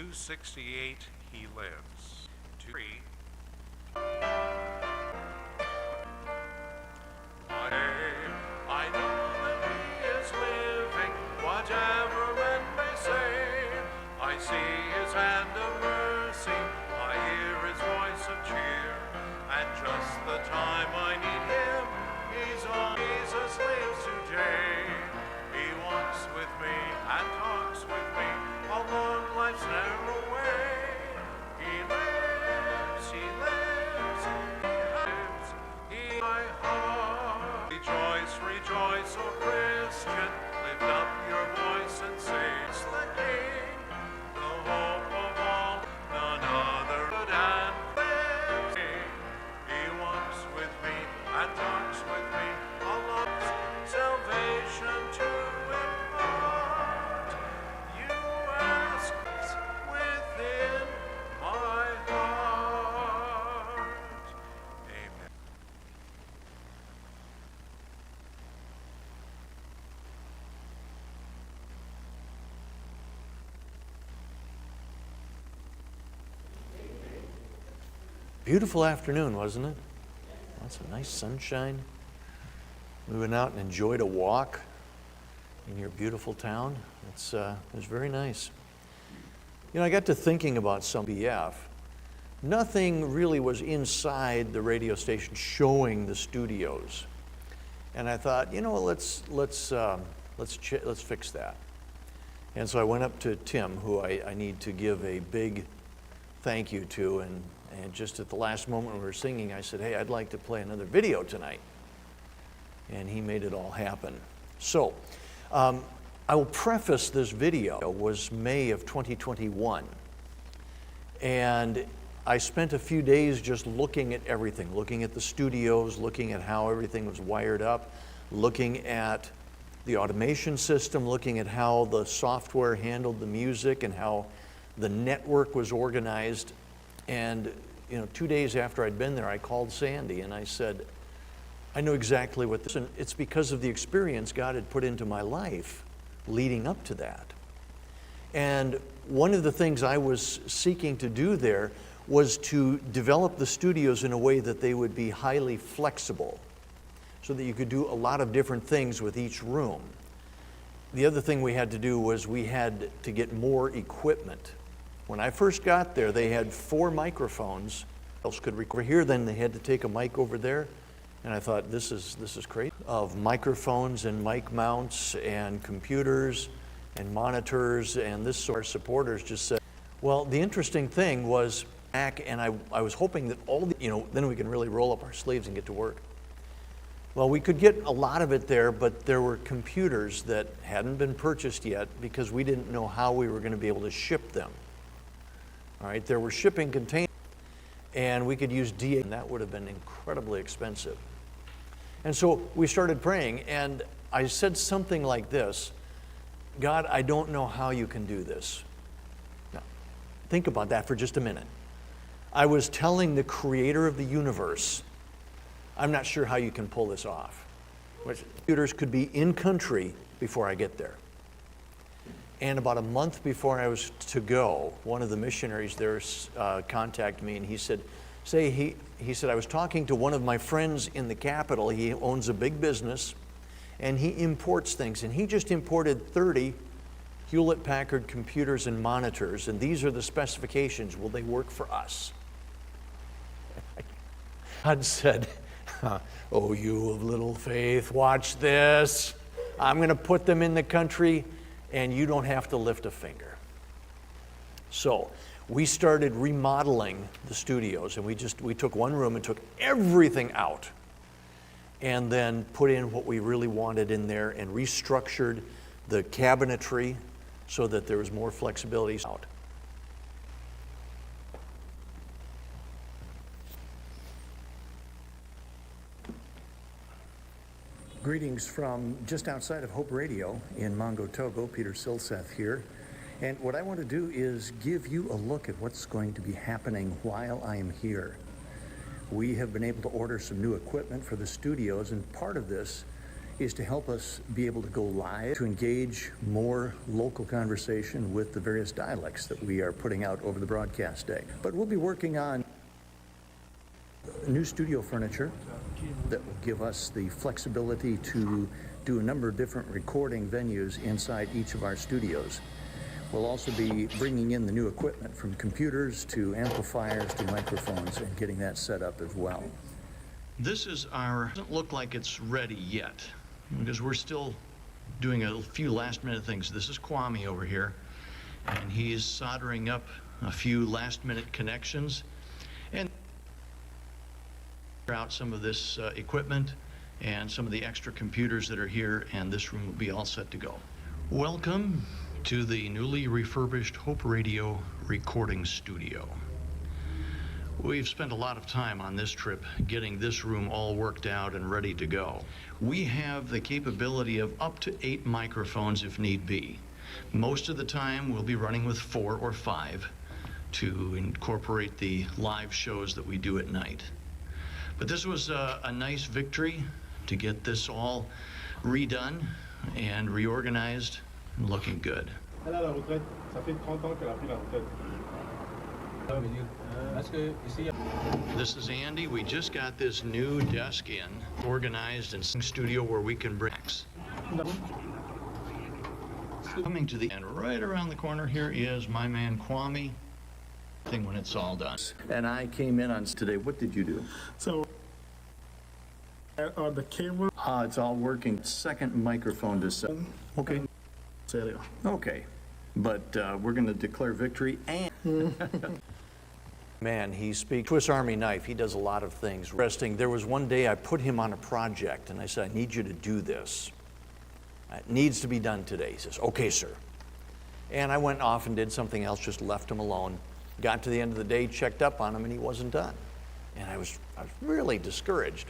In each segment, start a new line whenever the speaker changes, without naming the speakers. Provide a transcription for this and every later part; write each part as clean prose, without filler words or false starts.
268 he lives. 3. I know that he is living, whatever men may say. I see his hand of mercy, I hear his voice of cheer, and just the time I need him, he's on. Jesus lives today. He walks with me and talks with me along life's narrow way. He lives, he lives, he lives in my heart. Rejoice, rejoice, O Christian, lift up your voice and say, it's the King, the hope of all, none other good and living. He walks with me and talks with me along salvation to impart. You ask within my heart. Amen.
Beautiful afternoon, wasn't it? Lots of nice sunshine. We went out and enjoyed a walk in your beautiful town. It was very nice. You know, I got to thinking about some BF. Nothing really was inside the radio station showing the studios, and I thought, you know, let's fix that. And so I went up to Tim, who I need to give a big thank you to, and just at the last moment when we were singing, I said, hey, I'd like to play another video tonight. And he made it all happen. So, I will preface this video. It was May of 2021. And I spent a few days just looking at everything, looking at the studios, looking at how everything was wired up, looking at the automation system, looking at how the software handled the music and how the network was organized. And, you know, 2 days after I'd been there, I called Sandy and I said, I know exactly what this is. And it's because of the experience God had put into my life leading up to that. And one of the things I was seeking to do there was to develop the studios in a way that they would be highly flexible so that you could do a lot of different things with each room. The other thing we had to do was we had to get more equipment. When I first got there, they had 4 microphones. Else could record here, then they had to take a mic over there. And I thought, this is crazy. Of microphones and mic mounts and computers and monitors, and this sort of supporters just said, well, the interesting thing was back, and I was hoping that all the, you know, then we can really roll up our sleeves and get to work. Well, we could get a lot of it there, but there were computers that hadn't been purchased yet because we didn't know how we were going to be able to ship them. All right, there were shipping containers, and we could use DA, and that would have been incredibly expensive. And so we started praying, and I said something like this, God, I don't know how you can do this. Now, think about that for just a minute. I was telling the creator of the universe, I'm not sure how you can pull this off. Which computers could be in country before I get there. And about a month before I was to go, one of the missionaries there contacted me, and he said, he said, I was talking to one of my friends in the capital. He owns a big business, and he imports things. And he just imported 30 Hewlett-Packard computers and monitors, and these are the specifications. Will they work for us? God said, oh, you of little faith, watch this. I'm going to put them in the country, and you don't have to lift a finger. So we started remodeling the studios, and we took one room and took everything out and then put in what we really wanted in there and restructured the cabinetry so that there was more flexibility out.
Greetings from just outside of Hope Radio in Mongo, Togo. Peter Silseth here. And what I want to do is give you a look at what's going to be happening while I am here. We have been able to order some new equipment for the studios, and part of this is to help us be able to go live, to engage more local conversation with the various dialects that we are putting out over the broadcast day. But we'll be working on new studio furniture that will give us the flexibility to do a number of different recording venues inside each of our studios. We'll also be bringing in the new equipment, from computers to amplifiers to microphones, and getting that set up as well.
This is our, doesn't look like it's ready yet because we're still doing a few last minute things. This is Kwame over here, and he's soldering up a few last minute connections and out some of this equipment and some of the extra computers that are here, and this room will be all set to go. Welcome to the newly refurbished Hope Radio recording studio. We've spent a lot of time on this trip getting this room all worked out and ready to go. We have the capability of up to 8 microphones if need be. Most of the time we'll be running with 4 or 5 to incorporate the live shows that we do at night. But this was a nice victory to get this all redone and reorganized and looking good.
Elle a la retraite. Ça fait 30 ans qu'elle a pris la retraite.
This is Andy. We just got this new desk in, organized and studio where we can bring coming to the end. Right around the corner here is my man Kwame. Thing when it's all done.
And I came in on today. What did you do?
So, the cable.
It's all working. Second microphone to set. Okay.
Serio.
Okay. But we're going to declare victory and.
Man, he speaks Swiss Army knife. He does a lot of things. Resting. There was one day I put him on a project and I said, I need you to do this. It needs to be done today. He says, okay, sir. And I went off and did something else, just left him alone. Got to the end of the day, checked up on him, and he wasn't done. And I was really discouraged.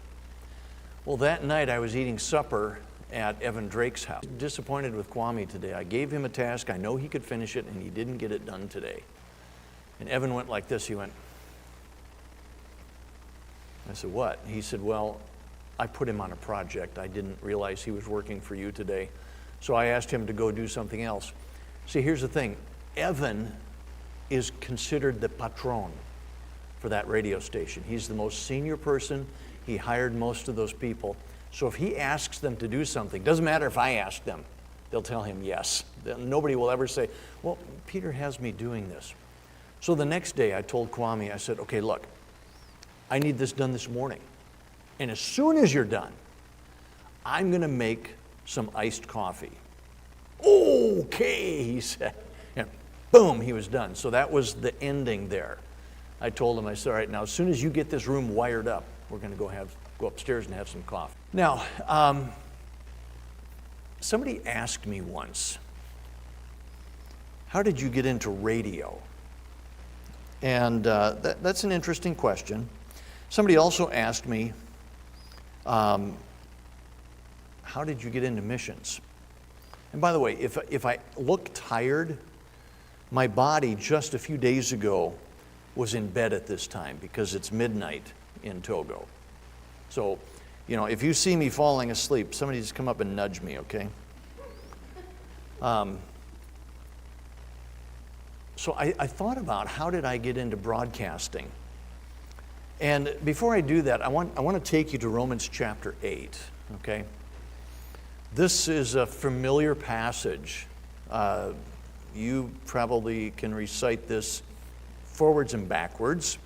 Well, that night I was eating supper at Evan Drake's house. Disappointed with Kwame today. I gave him a task. I know he could finish it, and he didn't get it done today. And Evan went like this. He went, I said, what? He said, well, I put him on a project. I didn't realize he was working for you today. So I asked him to go do something else. See, here's the thing. Evan is considered the patron for that radio station. He's the most senior person. He hired most of those people. So if he asks them to do something, doesn't matter if I ask them, they'll tell him yes. Nobody will ever say, well, Peter has me doing this. So the next day I told Kwame, I said, okay, look, I need this done this morning. And as soon as you're done, I'm gonna make some iced coffee. Okay, he said. And boom, he was done. So that was the ending there. I told him, I said, all right, now as soon as you get this room wired up, we're gonna go upstairs and have some coffee. Now, somebody asked me once, how did you get into radio? And that's an interesting question. Somebody also asked me, how did you get into missions? And by the way, if I look tired, my body just a few days ago was in bed at this time because it's midnight in Togo. So, you know, if you see me falling asleep, somebody just come up and nudge me, okay? So I thought about how did I get into broadcasting? And before I do that, I want to take you to Romans chapter 8, okay? This is a familiar passage. You probably can recite this forwards and backwards.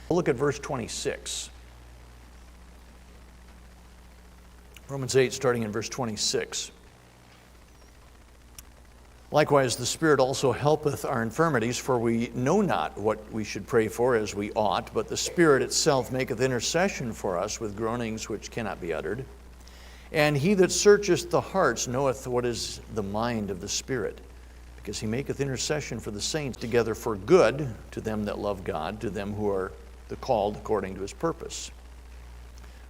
Look at verse 26. Romans 8, starting in verse 26. Likewise, the Spirit also helpeth our infirmities, for we know not what we should pray for as we ought, but the Spirit itself maketh intercession for us with groanings which cannot be uttered. And he that searcheth the hearts knoweth what is the mind of the Spirit, because he maketh intercession for the saints together for good to them that love God, to them who are the called according to his purpose.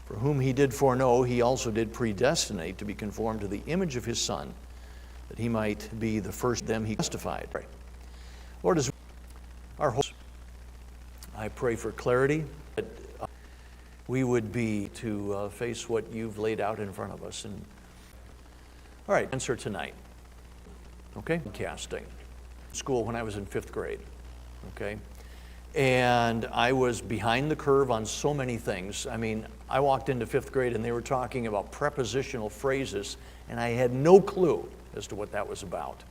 For whom he did foreknow, he also did predestinate to be conformed to the image of his Son, that he might be the first of them he justified. Lord, as our hope, I pray for clarity, that we would be to face what you've laid out in front of us. And All right, answer tonight. Okay, casting. School when I was in 5th grade. Okay, and I was behind the curve on so many things. I mean, I walked into 5th grade and they were talking about prepositional phrases, and I had no clue as to what that was about.